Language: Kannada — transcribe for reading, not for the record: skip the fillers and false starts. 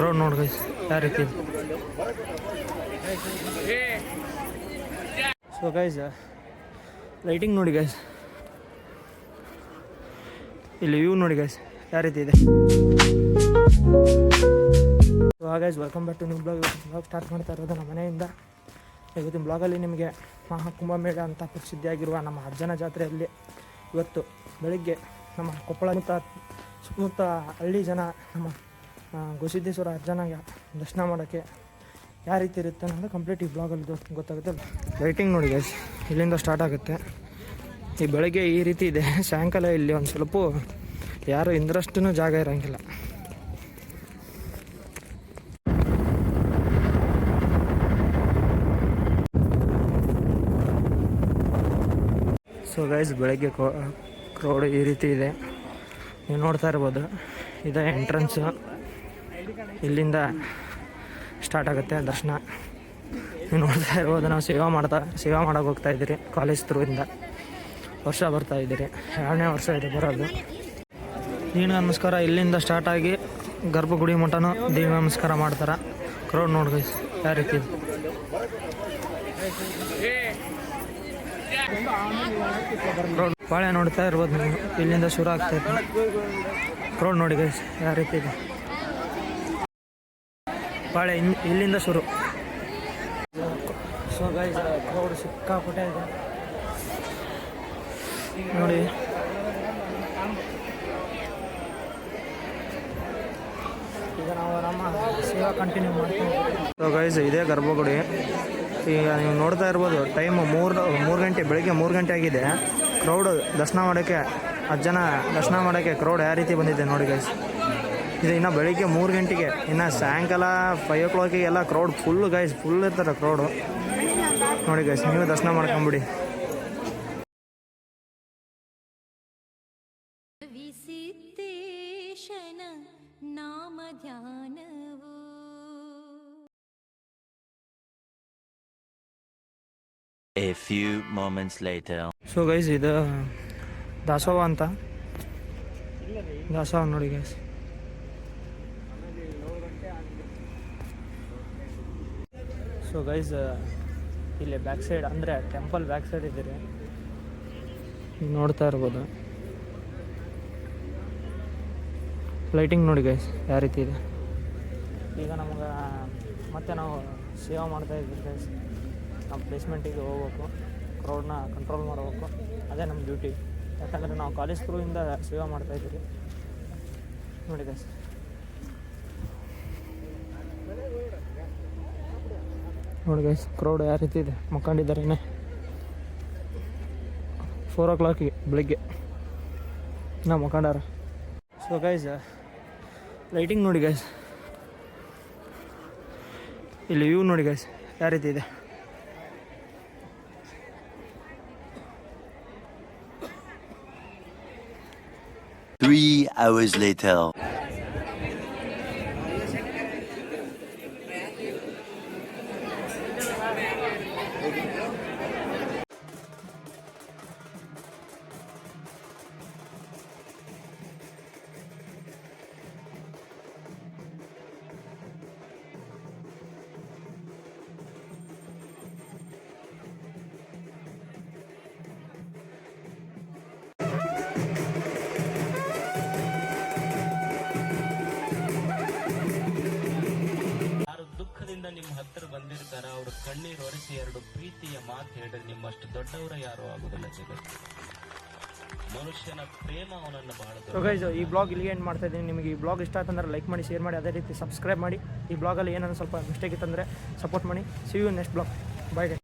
ರೋಡ್ ನೋಡಿ ಗೈಸ್ ಯಾವ ರೀತಿ. ಸೊ ಗೈಸ್ ಲೈಟಿಂಗ್ ನೋಡಿ ಗೈಸ್, ಇಲ್ಲಿ ವ್ಯೂ ನೋಡಿ ಗೈಸ್ ಯಾವ ರೀತಿ ಇದೆ. So guys welcome back to new blog. Start ಮಾಡ್ತಾ ಇರೋದು ನಮ್ಮ ಮನೆಯಿಂದ. ಇವತ್ತಿನ ಬ್ಲಾಗಲ್ಲಿ ನಿಮಗೆ ಮಹಾಕುಂಭಮೇಳ ಅಂತ ಪ್ರಸಿದ್ಧಿಯಾಗಿರುವ ನಮ್ಮ ಅಜ್ಜನ ಜಾತ್ರೆಯಲ್ಲಿ ಇವತ್ತು ಬೆಳಿಗ್ಗೆ ನಮ್ಮ ಕೊಪ್ಪಳ ಸುತ್ತಮುತ್ತ ಹಳ್ಳಿ ಜನ ನಮ್ಮ ಗೋಸಿದ್ದೇಶ್ವರ ಅಜ್ಜನಾಗ ದರ್ಶನ ಮಾಡೋಕ್ಕೆ ಯಾವ ರೀತಿ ಇರುತ್ತೆ ಅನ್ನೋದು ಕಂಪ್ಲೀಟ್ ಈ ಬ್ಲಾಗಲ್ಲಿ ಗೊತ್ತಾಗುತ್ತೆ. ಲೈಟಿಂಗ್ ನೋಡಿ ಗೈಸ್ ಇಲ್ಲಿಂದ ಸ್ಟಾರ್ಟ್ ಆಗುತ್ತೆ. ಈ ಬೆಳಗ್ಗೆ ಈ ರೀತಿ ಇದೆ, ಸಾಯಂಕಾಲ ಇಲ್ಲಿ ಒಂದು ಸ್ವಲ್ಪ ಯಾರು ಇಂದ್ರಷ್ಟೂ ಜಾಗ ಇರೋಂಗಿಲ್ಲ. ಸೊ ಗೈಸ್ ಬೆಳಗ್ಗೆ ಕ್ರೌಡ್ ಈ ರೀತಿ ಇದೆ, ನೀವು ನೋಡ್ತಾ ಇರ್ಬೋದು. ಇದೆ ಎಂಟ್ರೆನ್ಸು, ಇಲ್ಲಿಂದ ಸ್ಟಾರ್ಟ್ ಆಗುತ್ತೆ ದರ್ಶನ. ನೀವು ನೋಡ್ತಾ ಇರ್ಬೋದು, ನಾವು ಸೇವಾ ಮಾಡೋಕೆ ಹೋಗ್ತಾ ಇದ್ದೀರಿ. ಕಾಲೇಜ್ ಥ್ರೂಯಿಂದ ವರ್ಷ ಬರ್ತಾ ಇದ್ದೀರಿ, 2ನೇ ವರ್ಷ ಇದೆ ಬರೋದು. ದೀನ ನಮಸ್ಕಾರ ಇಲ್ಲಿಂದ ಸ್ಟಾರ್ಟ್ ಆಗಿ ಗರ್ಭಗುಡಿ ಮಠನೂ ದೀನ ನಮಸ್ಕಾರ ಮಾಡ್ತಾರೆ. ಕ್ರೌಡ್ ನೋಡಿ ಗೈಸ್ ಯಾವ ರೀತಿ ಇದೆ. ಬಾಳೆ ನೋಡ್ತಾ ಇರ್ಬೋದು ನೀವು, ಇಲ್ಲಿಂದ ಶುರು ಆಗ್ತಾಯಿದೆ. ಕ್ರೌಡ್ ನೋಡಿ ಗೈಸ್ ಯಾವ ರೀತಿ ಇದೆ. ಬಾಳೆ ಇಲ್ಲಿಂದ ಶುರು. ಸೊ ಗೈಸ್ ಕ್ರೌಡ್ ಸಿಕ್ಕಾಪಟ್ಟೆ ಇದೆ ನೋಡಿ. ಈಗ ನಾವು ನಮ್ಮ ಸೇವಾ ಕಂಟಿನ್ಯೂ ಮಾಡ್ತೀವಿ. ಸೊ ಗೈಸ್ ಇದೇ ಗರ್ಭಗುಡಿ. ಈಗ ನೀವು ನೋಡ್ತಾ ಇರ್ಬೋದು, ಟೈಮ್ ಮೂರು ಗಂಟೆ, ಬೆಳಿಗ್ಗೆ 3 ಗಂಟೆ ಆಗಿದೆ. ಕ್ರೌಡ್ ದರ್ಶನ ಮಾಡೋಕ್ಕೆ, ಅಜ್ಜನ ದರ್ಶನ ಮಾಡೋಕ್ಕೆ ಕ್ರೌಡ್ ಯಾವ ರೀತಿ ಬಂದಿದೆ ನೋಡಿ ಗೈಸ್. ಇದು ಇನ್ನು ಬೆಳಿಗ್ಗೆ 3 ಗಂಟೆಗೆ, ಇನ್ನು ಸಾಯಂಕಾಲ 5 o'clock ಎಲ್ಲ ಕ್ರೌಡ್ ಫುಲ್ ಗೈಸ್, ಫುಲ್ ಇರ್ತಾರೆ ಕ್ರೌಡು ನೋಡಿ ಗೈಸ್. ನೀವು ದರ್ಶನ ಮಾಡ್ಕೊಂಬಿಡಿ. A few moments later. So guys ಇದು ದಾಸೋಹ ಅಂತ, ದಾಸೋಹ ನೋಡಿ ಗೈಸ್. ಸೊ ಗೈಸ್ ಇಲ್ಲಿ ಬ್ಯಾಕ್ ಸೈಡ್ ಅಂದರೆ ಟೆಂಪಲ್ ಬ್ಯಾಕ್ ಸೈಡ್ ಇದ್ದೀರಿ, ನೀವು ನೋಡ್ತಾ ಇರ್ಬೋದು. ಲೈಟಿಂಗ್ ನೋಡಿ ಗೈಸ್ ಯಾವ ರೀತಿ ಇದೆ. ಈಗ ನಮ್ಗೆ ಮತ್ತೆ ನಾವು ಸೇವಾ ಮಾಡ್ತಾ ಇದ್ದೀವಿ ಗೈಸ್. ನಾವು ಪ್ಲೇಸ್ಮೆಂಟಿಗೆ ಹೋಗ್ಬೇಕು, ಕ್ರೌಡ್ನ ಕಂಟ್ರೋಲ್ ಮಾಡಬೇಕು, ಅದೇ ನಮ್ಮ ಡ್ಯೂಟಿ. ಯಾಕಂದರೆ ನಾವು ಕಾಲೇಜ್ ಥ್ರೂಯಿಂದ ಸೇವಾ ಮಾಡ್ತಾಯಿದ್ದೀವಿ ನೋಡಿ ಗೈಸ್. ನೋಡಿ ಗೈಸ್ ಕ್ರೌಡ್ ಯಾವ ರೀತಿ ಇದೆ, ಮಕ್ಕೊಂಡಿದ್ದಾರೇನೆ 4 o'clock ಬೆಳಿಗ್ಗೆ ನಾವು ಮಕ್ಕೊಂಡಾರ. ಸೊ ಗೈಸ್ ಲೈಟಿಂಗ್ ನೋಡಿ ಗೈಸ್, ಇಲ್ಲಿ ವ್ಯೂ ನೋಡಿ ಗೈಸ್ ಯಾವ ರೀತಿ ಇದೆ. 3 hours later. ನಿಮ್ಮ ಹತ್ತಿರ ಬಂದಿರ್ತಾರ, ಅವ್ರ ಕಣ್ಣೀರು ಒರೆಸಿ 2 ಪ್ರೀತಿಯ ಮಾತು ಹೇಳ್ರಿ, ನಿಮ್ಮಷ್ಟು ದೊಡ್ಡವರ ಯಾರು ಆಗುದಿಲ್ಲ ಜಗತ್ತು. ಮನುಷ್ಯನ ಪ್ರೇಮ ಅವನನ್ನು ಬಹಳ. ಸೊ ಗೈಸ್ ಈ ಬ್ಲಾಗ್ ಇಲ್ಲಿಗೆ ಎಂಡ್ ಮಾಡ್ತಾ ಇದ್ದೀನಿ. ನಿಮಗೆ ಈ ಬ್ಲಾಗ್ ಇಷ್ಟ ಆಯ್ತಂದ್ರೆ ಲೈಕ್ ಮಾಡಿ, ಶೇರ್ ಮಾಡಿ, ಅದೇ ರೀತಿ ಸಬ್ಸ್ಕ್ರೈಬ್ ಮಾಡಿ. ಈ ಬ್ಲಾಗಲ್ಲಿ ಏನಾದ್ರು ಸ್ವಲ್ಪ ಮಿಸ್ಟೇಕ್ ಇತ್ತಂದರೆ ಸಪೋರ್ಟ್ ಮಾಡಿ. See you next blog. Bye guys.